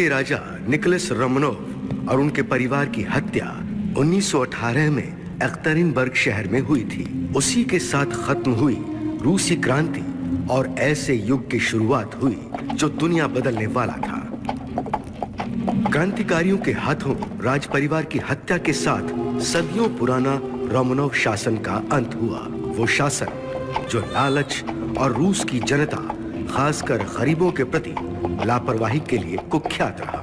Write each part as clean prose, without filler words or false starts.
के राजा Nicholas Romanov और उनके परिवार की हत्या 1918 में एकतेरिनबर्ग शहर में हुई थी। उसी के साथ खत्म हुई रूसी क्रांति और ऐसे युग की शुरुआत हुई जो दुनिया बदलने वाला था। क्रांतिकारियों के हाथों राज परिवार की हत्या के साथ सदियों पुराना रोमानोव शासन का अंत हुआ। वो शासन जो लालच और रूस की जनता, खासकर गरीबों के प्रति लापरवाही के लिए कुख्यात रहा।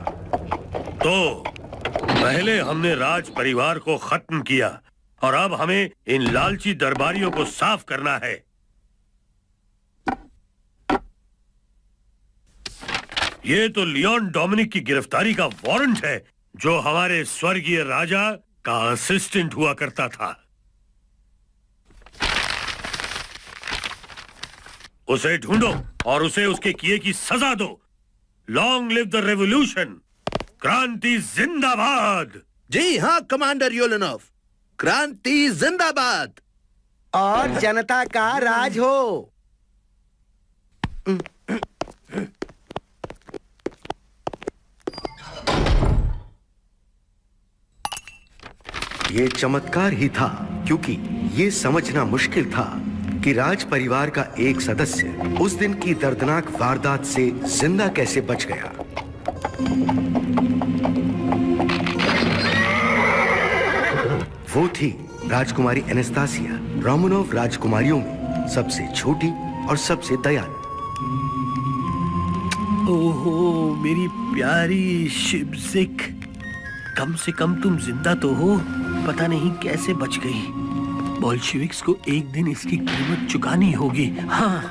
तो पहले हमने राज परिवार को खत्म किया और अब हमें इन लालची दरबारियों को साफ करना है। ये तो लियोन डोमिनिक की गिरफ्तारी का वारंट है, जो हमारे स्वर्गीय राजा का असिस्टेंट हुआ करता था। उसे ढूंढो और उसे उसके किए की सजा दो। Long live the revolution! क्रांति जिंदाबाद! जी हाँ कमांडर योलेनोव, क्रांति जिंदाबाद! और जनता का राज हो। ये चमत्कार ही था, क्योंकि ये समझना मुश्किल था कि राज परिवार का एक सदस्य उस दिन की दर्दनाक वारदात से जिंदा कैसे बच गया। वो थी राजकुमारी एनास्तासिया, रोमानोव राजकुमारियों में सबसे छोटी और सबसे दयालु। ओहो मेरी प्यारी शिबजिक, कम से कम तुम जिंदा तो हो। पता नहीं कैसे बच गई। बोल्शेविक्स को एक दिन इसकी कीमत चुकानी होगी। हाँ।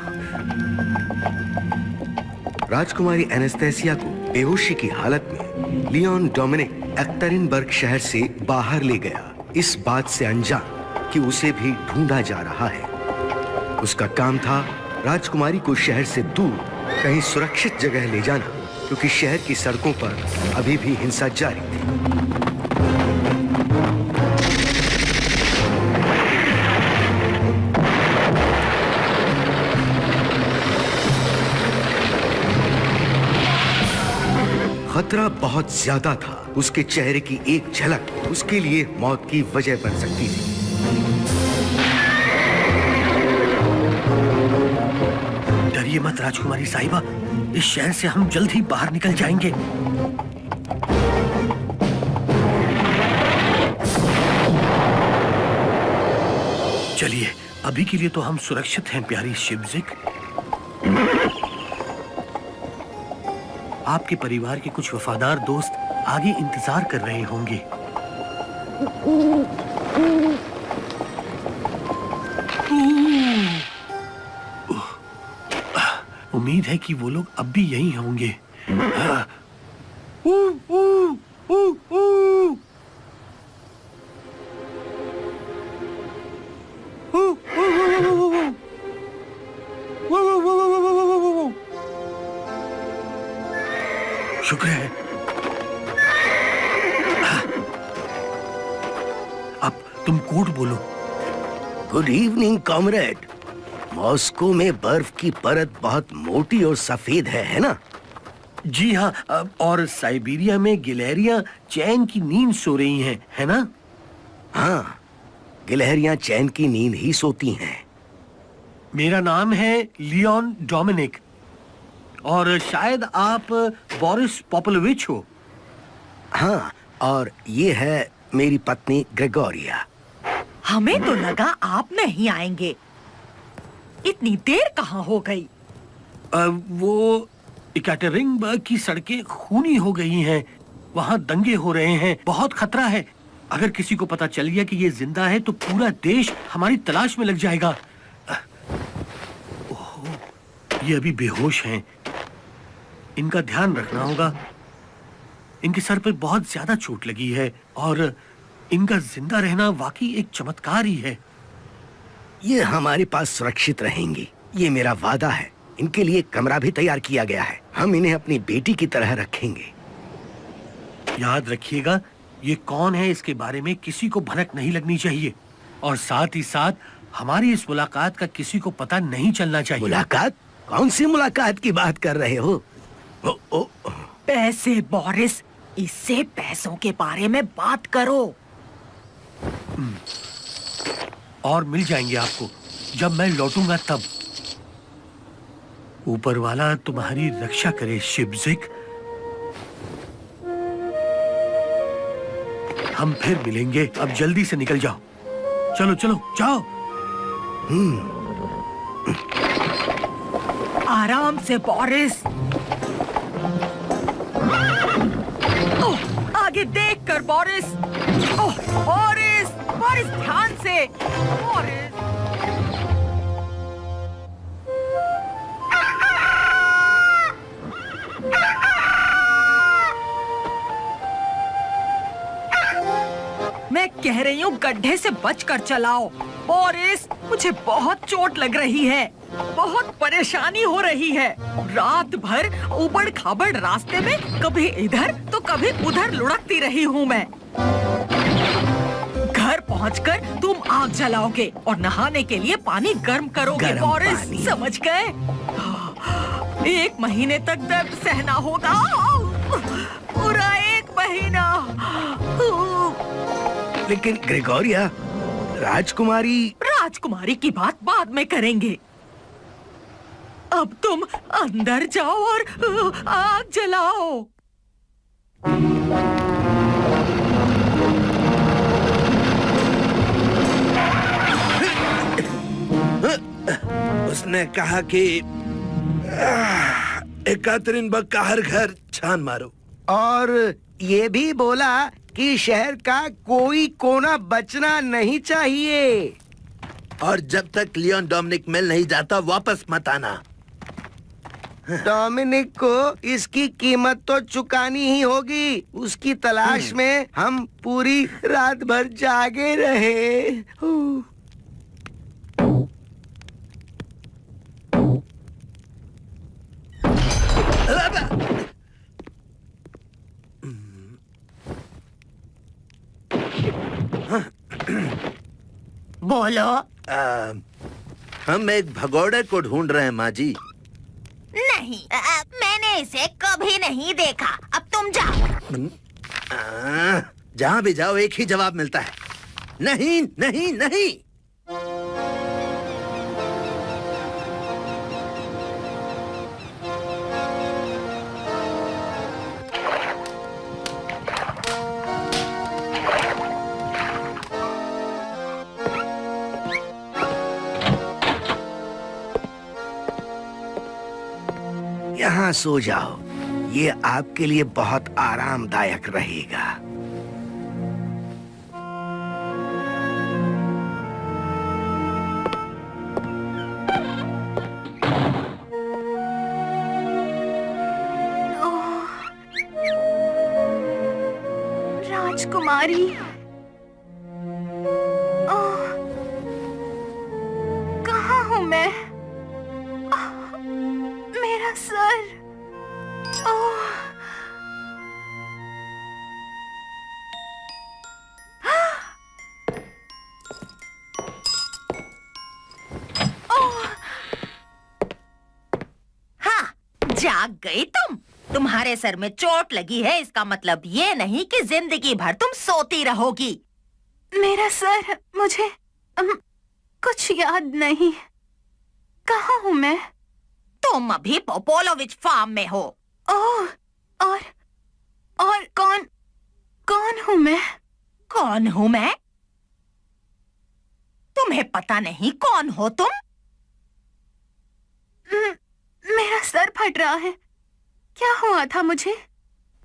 राजकुमारी एनास्तासिया को बेहोशी की हालत में लियोन डोमिनिक एकतेरिनबर्ग शहर से बाहर ले गया, इस बात से अनजान कि उसे भी ढूंढा जा रहा है। उसका काम था राजकुमारी को शहर से दूर कहीं सुरक्षित जगह ले जाना, क्योंकि शहर की सड़कों पर अभी भी हिंसा जारी थी। खतरा बहुत ज्यादा था। उसके चेहरे की एक झलक उसके लिए मौत की वजह बन सकती थी। डरिए मत राजकुमारी साहिबा, इस शहर से हम जल्द ही बाहर निकल जाएंगे। चलिए, अभी के लिए तो हम सुरक्षित हैं प्यारी शिबजिक। आपके परिवार के कुछ वफादार दोस्त आगे इंतजार कर रहे होंगे। उम्मीद है कि वो लोग अब भी यहीं होंगे। शुक्र है। अब तुम कोड बोलो। Good evening comrade. मॉस्को में बर्फ की परत बहुत मोटी और सफेद है ना? जी हाँ, और साइबेरिया में गिलहरियां चैन की नींद सो रही हैं, है ना? हाँ, गिलहरियां चैन की नींद ही सोती हैं। मेरा नाम है लियोन डोमिनिक और शायद आप बोरिस पोपलोविच हो। हाँ, और ये है मेरी पत्नी ग्रेगोरिया। हमें तो लगा आप नहीं आएंगे। इतनी देर कहाँ हो गई? वो एकतेरिनबर्ग की सड़कें खूनी हो गई हैं। वहाँ दंगे हो रहे हैं, बहुत खतरा है। अगर किसी को पता चल गया कि ये जिंदा है तो पूरा देश हमारी तलाश में लग जाएगा। ये अभी बेहोश हैं। इनका ध्यान रखना होगा। इनके सर पर बहुत ज्यादा चोट लगी है और इनका जिंदा रहना वाकई एक चमत्कार ही है। ये हमारे पास सुरक्षित रहेंगी, ये मेरा वादा है। इनके लिए कमरा भी तैयार किया गया है। हम इन्हें अपनी बेटी की तरह रखेंगे। याद रखिएगा, ये कौन है इसके बारे में किसी को भनक नहीं लगनी चाहिए और साथ ही साथ हमारी इस मुलाकात का किसी को पता नहीं चलना चाहिए। मुलाकात? कौन सी मुलाकात की बात कर रहे हो? पैसे बोरिस, इससे पैसों के बारे में बात करो। और मिल जाएंगे आपको जब मैं लौटूंगा तब। ऊपर वाला तुम्हारी रक्षा करे शिबजिक। हम फिर मिलेंगे। अब जल्दी से निकल जाओ। चलो चलो जाओ। आराम से बोरिस। ओह, आगे देख कर बोरिस। ओह, बोरिस, बोरिस ध्यान से। बोरिस। मैं कह रही हूँ गड्ढे से बचकर चलाओ। बोरिस, मुझे बहुत चोट लग रही है, बहुत परेशानी हो रही है। रात भर उबड़ खाबड़ रास्ते में कभी इधर तो कभी उधर लुढ़कती रही हूँ मैं। घर पहुँचकर तुम आग जलाओगे और नहाने के लिए पानी गर्म करोगे। गर्म बोरिस, पानी। समझ गए? 1 महीने तक दर्द सहना होगा। पूरा 1 महीना। लेकिन ग्रेगोरिया, राजकुमारी की बात बाद में करेंगे। अब तुम अंदर जाओ और आग जलाओ। उसने कहा कि एकैटरिनबर्ग का हर घर छान मारो। और ये भी बोला कि शहर का कोई कोना बचना नहीं चाहिए। और जब तक लियोन डोमिनिक मिल नहीं जाता वापस मत आना। डोमिनिक को इसकी कीमत तो चुकानी ही होगी। उसकी तलाश में हम पूरी रात भर जागे रहे। बोलो। हम एक भगोड़े को ढूंढ रहे हैं माँ जी। नहीं, मैंने इसे कभी नहीं देखा। अब तुम जाओ। जहाँ भी जाओ एक ही जवाब मिलता है, नहीं नहीं नहीं। यहाँ सो जाओ, ये आपके लिए बहुत आरामदायक रहेगा। राजकुमारी, कहाँ हूँ मैं? मेरा सर। ओह, हाँ, जाग गई तुम। तुम्हारे सर में चोट लगी है, इसका मतलब ये नहीं कि जिंदगी भर तुम सोती रहोगी। मेरा सर, मुझे कुछ याद नहीं। कहाँ हूँ मैं? तुम अभी पोपोलोविच फार्म में हो। ओह, और कौन हूँ मैं? कौन हूँ मैं? तुम्हें पता नहीं कौन हो तुम? मेरा सर फट रहा है। क्या हुआ था मुझे?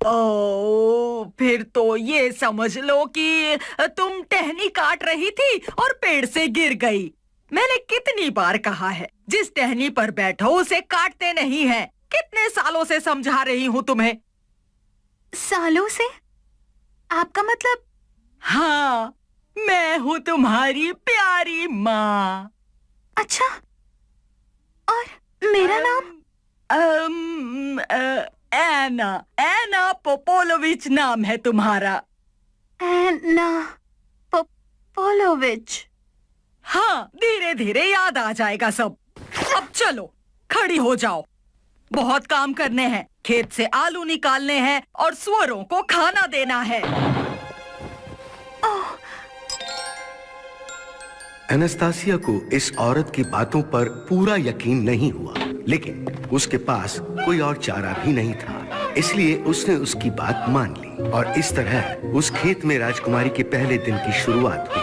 ओह, फिर तो ये समझ लो कि तुम टहनी काट रही थी और पेड़ से गिर गई। मैंने कितनी बार कहा है, जिस टहनी पर बैठो उसे काटते नहीं है। कितने सालों से समझा रही हूँ तुम्हें। सालों से? आपका मतलब? हाँ, मैं हूँ तुम्हारी प्यारी माँ। अच्छा, और मेरा नाम? एना पोपोलोविच नाम है तुम्हारा। एना पोपोलोविच। हाँ, धीरे धीरे याद आ जाएगा सब। अब चलो, खड़ी हो जाओ। बहुत काम करने हैं। खेत से आलू निकालने हैं और सुअरों को खाना देना है। एनास्तासिया को इस औरत की बातों पर पूरा यकीन नहीं हुआ, लेकिन उसके पास कोई और चारा भी नहीं था, इसलिए उसने उसकी बात मान ली और इस तरह उस खेत में राजकुमारी के पहले दिन की शुरुआत हुई।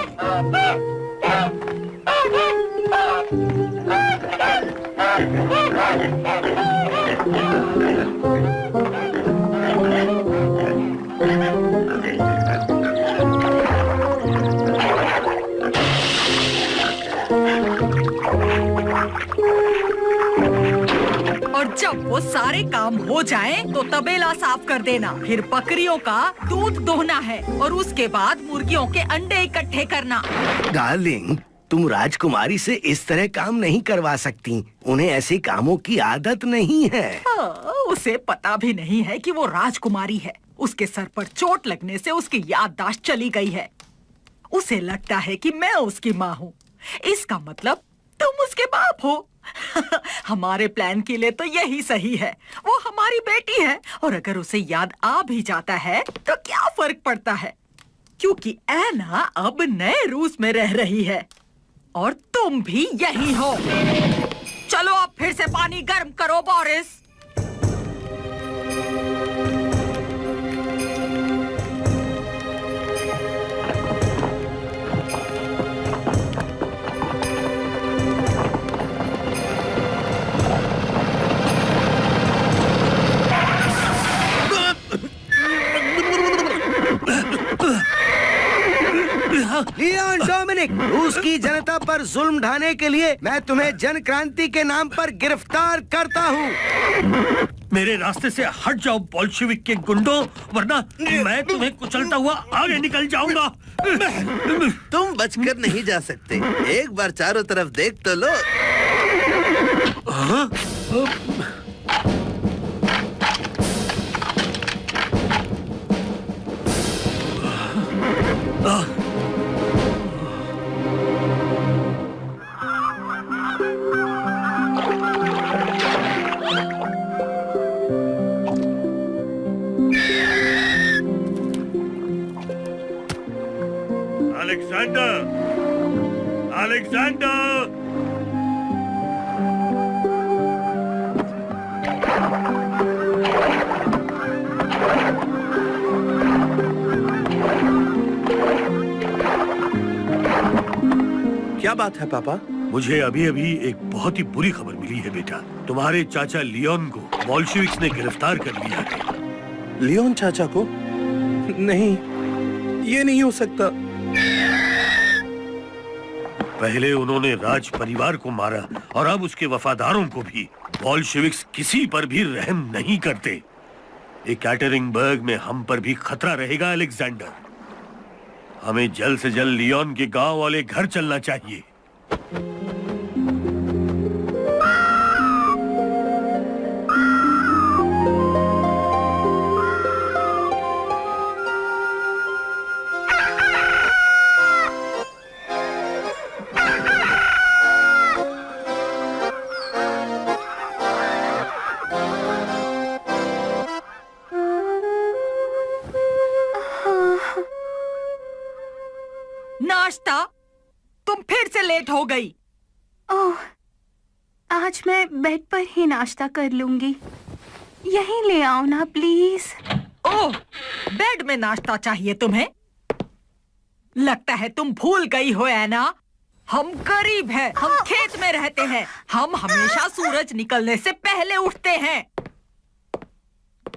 और जब वो सारे काम हो जाएं, तो तबेला साफ कर देना। फिर बकरियों का दूध दोहना है और उसके बाद मुर्गियों के अंडे इकट्ठे करना। डार्लिंग, तुम राजकुमारी से इस तरह काम नहीं करवा सकती। उन्हें ऐसे कामों की आदत नहीं है। उसे पता भी नहीं है कि वो राजकुमारी है। उसके सर पर चोट लगने से उसकी याददाश्त चली गई है। उसे लगता है कि मैं उसकी माँ हूँ। इसका मतलब तुम उसके बाप हो। हमारे प्लान के लिए तो यही सही है। वो हमारी बेटी है और अगर उसे याद आ भी जाता है तो क्या फर्क पड़ता है, क्योंकि ऐना अब नए रूस में रह रही है और तुम भी यही हो। चलो अब फिर से पानी गर्म करो बोरिस। लियोन डोमिनिक, रूस की जनता पर जुल्म ढाने के लिए मैं तुम्हें जन क्रांति के नाम पर गिरफ्तार करता हूँ। मेरे रास्ते से हट जाओ बोल्शेविक के गुंडों, वरना मैं तुम्हें कुचलता हुआ आगे निकल जाऊंगा। तुम बचकर नहीं जा सकते। एक बार चारों तरफ देख तो लो। अलेक्जेंडर! क्या बात है पापा? मुझे अभी अभी एक बहुत ही बुरी खबर मिली है बेटा। तुम्हारे चाचा लियोन को बोल्शेविक्स ने गिरफ्तार कर लिया है। लियोन चाचा को? नहीं, ये नहीं हो सकता। पहले उन्होंने राज परिवार को मारा और अब उसके वफादारों को भी। बोल्शेविक्स किसी पर भी रहम नहीं करते। एकैटरिंगबर्ग में हम पर भी खतरा रहेगा अलेक्जेंडर। हमें जल्द से जल्द लियोन के गांव वाले घर चलना चाहिए। नाश्ता? तुम फिर से लेट हो गई। ओह, आज मैं बेड पर ही नाश्ता कर लूंगी। यहीं ले आओ ना प्लीज। ओह, बेड में नाश्ता चाहिए तुम्हें? लगता है तुम भूल गई हो ऐना। हम गरीब हैं, हम खेत में रहते हैं, हम हमेशा सूरज निकलने से पहले उठते हैं।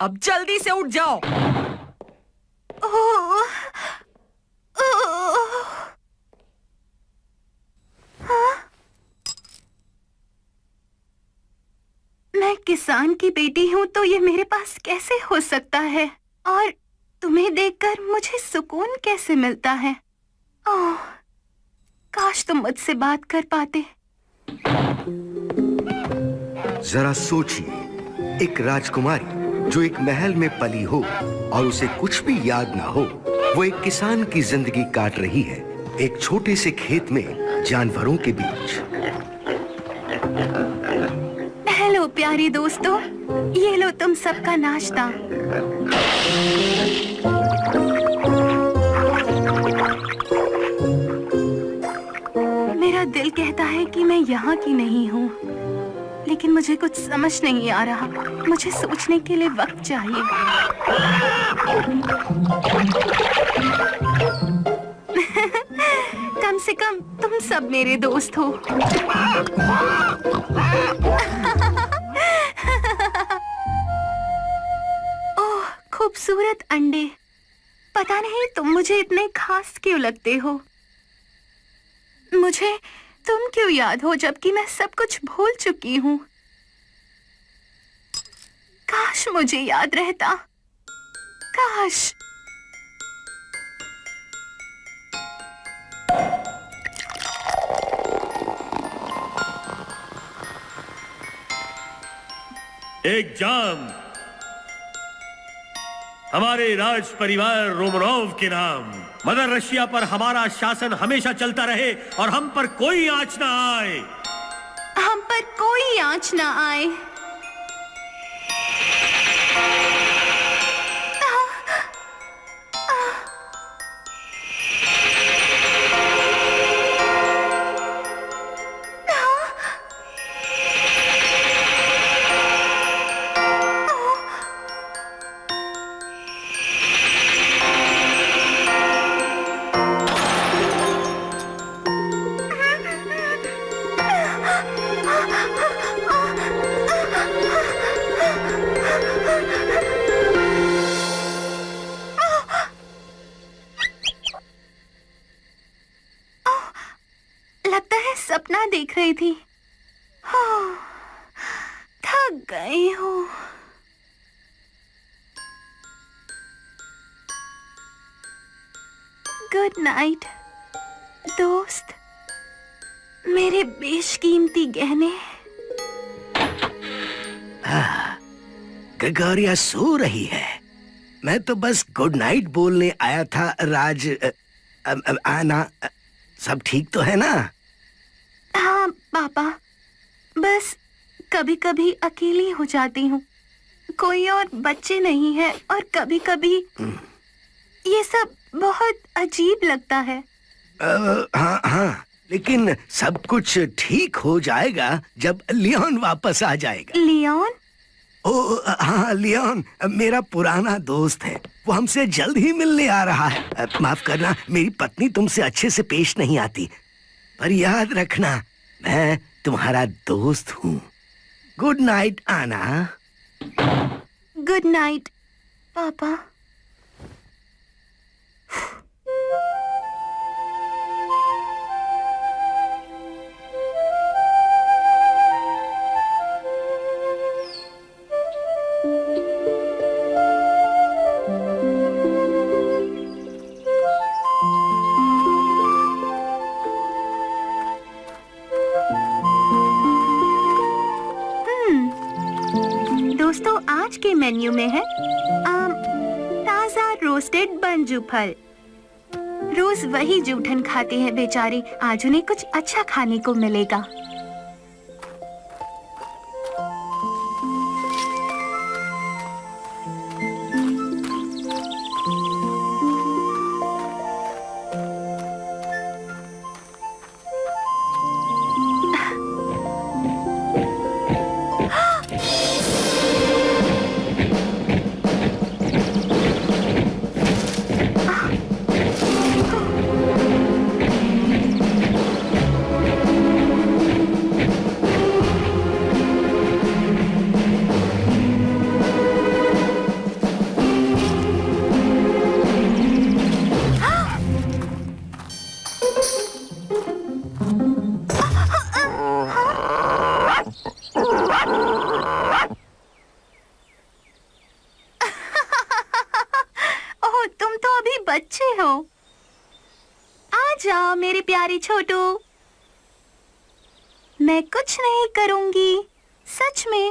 अब जल्दी से उठ जाओ। ओह, ओह, हाँ? मैं किसान की बेटी हूँ तो ये मेरे पास कैसे हो सकता है? और तुम्हें देखकर मुझे सुकून कैसे मिलता है? ओह, काश तुम मुझसे बात कर पाते। जरा सोचिए, एक राजकुमारी जो एक महल में पली हो और उसे कुछ भी याद ना हो, वो एक किसान की जिंदगी काट रही है, एक छोटे से खेत में जानवरों के बीच। हेलो प्यारे दोस्तों, ये लो तुम सबका नाश्ता। मेरा दिल कहता है कि मैं यहाँ की नहीं हूँ, लेकिन मुझे कुछ समझ नहीं आ रहा। मुझे सोचने के लिए वक्त चाहिए। कम से कम तुम सब मेरे दोस्त हो। ओह, खूबसूरत अंडे। पता नहीं तुम मुझे इतने खास क्यों लगते हो। मुझे तुम क्यों याद हो जबकि मैं सब कुछ भूल चुकी हूँ। काश मुझे याद रहता, काश। एक जाम हमारे राज परिवार रोमनोव के नाम। मदर रशिया पर हमारा शासन हमेशा चलता रहे और हम पर कोई आंच ना आए। हम पर कोई आंच ना आए। लगता है सपना देख रही थी। थक गई हूँ। गुड नाइट दोस्त, मेरे बेशकीमती गहने। ग्रेगोरिया सो रही है। मैं तो बस गुड नाइट बोलने आया था। राज आना सब ठीक तो है ना? हाँ पापा, बस कभी कभी अकेली हो जाती हूँ। कोई और बच्चे नहीं है और कभी कभी ये सब बहुत अजीब लगता है। हाँ हाँ, लेकिन सब कुछ ठीक हो जाएगा जब लियोन वापस आ जाएगा। लियोन? ओ हाँ, लियोन मेरा पुराना दोस्त है। वो हमसे जल्द ही मिलने आ रहा है। माफ करना, मेरी पत्नी तुमसे अच्छे से पेश नहीं आती, पर याद रखना मैं तुम्हारा दोस्त हूँ। गुड नाइट आना। गुड नाइट पापा। दोस्तों, आज के मेन्यू में है ताजा रोस्टेड बंजू फल। रोज वही जूठन खाते हैं बेचारे, आज उन्हें कुछ अच्छा खाने को मिलेगा। बच्चे हो। आ जाओ मेरे प्यारे छोटू। मैं कुछ नहीं करूंगी, सच में।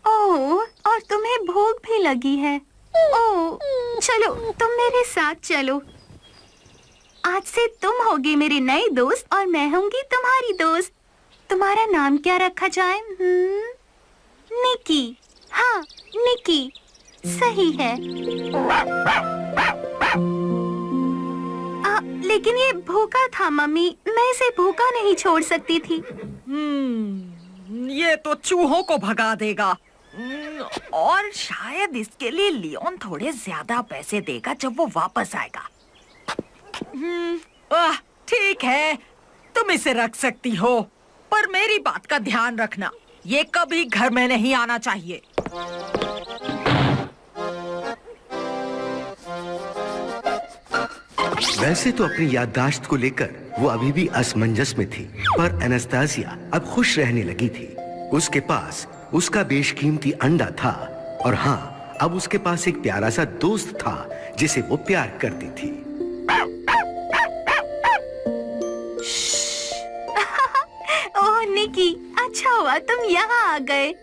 ओह, और तुम्हें भूख भी लगी है। ओह, चलो तुम मेरे साथ चलो। आज से तुम होगे मेरे नए दोस्त और मैं होंगी तुम्हारी दोस्त। तुम्हारा नाम क्या रखा जाए? निकी। हाँ, निकी सही है। लेकिन ये भूखा था मम्मी, मैं इसे भूखा नहीं छोड़ सकती थी। ये तो चूहों को भगा देगा। और शायद इसके लिए लियोन थोड़े ज्यादा पैसे देगा जब वो वापस आएगा। ठीक है, तुम इसे रख सकती हो, पर मेरी बात का ध्यान रखना, ये कभी घर में नहीं आना चाहिए। वैसे तो अपनी याददाश्त को लेकर वो अभी भी असमंजस में थी, पर एनास्तासिया अब खुश रहने लगी थी। उसके पास उसका बेशकीमती अंडा था और हाँ, अब उसके पास एक प्यारा सा दोस्त था जिसे वो प्यार करती थी। ओह निकी, अच्छा हुआ तुम यहाँ आ गए।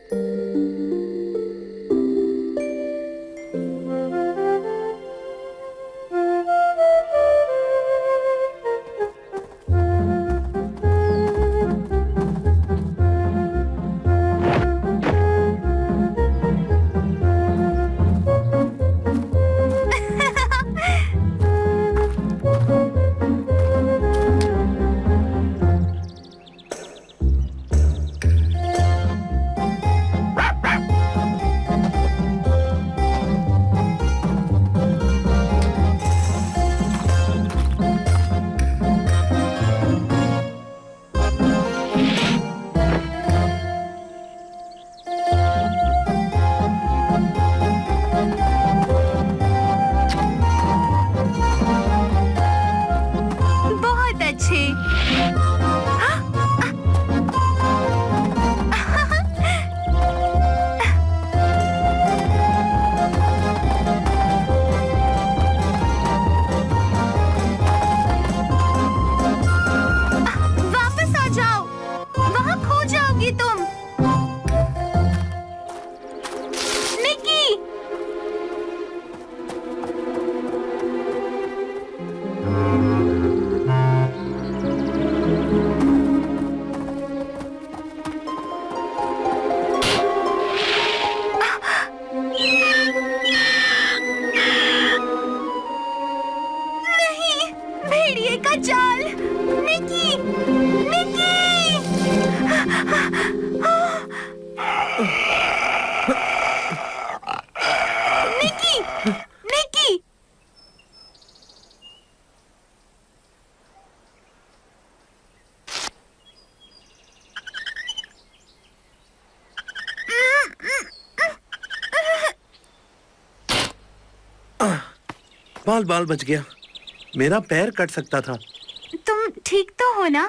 बाल बाल बच गया, मेरा पैर कट सकता था। तुम ठीक तो हो ना?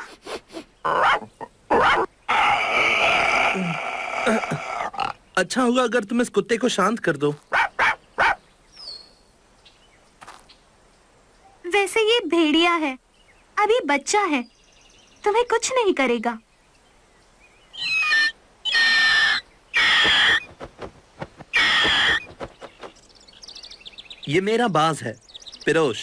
अच्छा होगा अगर तुम इस कुत्ते को शांत कर दो। वैसे ये भेड़िया है, अभी बच्चा है, तुम्हें कुछ नहीं करेगा। ये मेरा बाज है, पिरोश।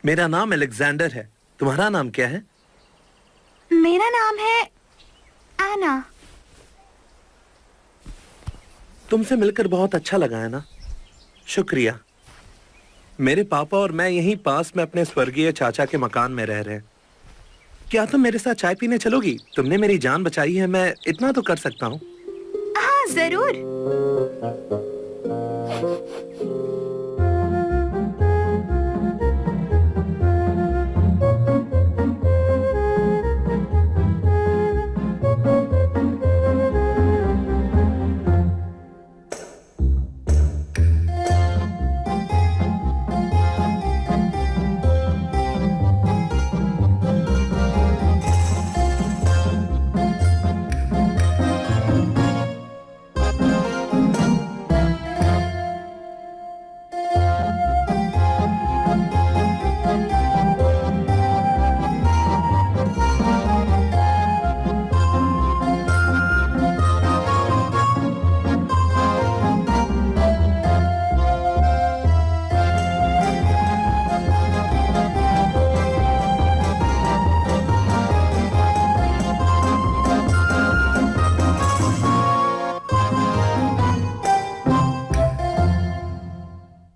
मेरा नाम अलेक्जेंडर है। तुम्हारा नाम क्या है? मेरा नाम है आना। तुमसे मिलकर बहुत अच्छा लगा है ना? शुक्रिया। मेरे पापा और मैं यहीं पास में अपने स्वर्गीय चाचा के मकान में रह रहे हैं। क्या तुम मेरे साथ चाय पीने चलोगी? तुमने मेरी जान बचाई है, मैं इतना तो कर सकता हूँ। हाँ जरूर।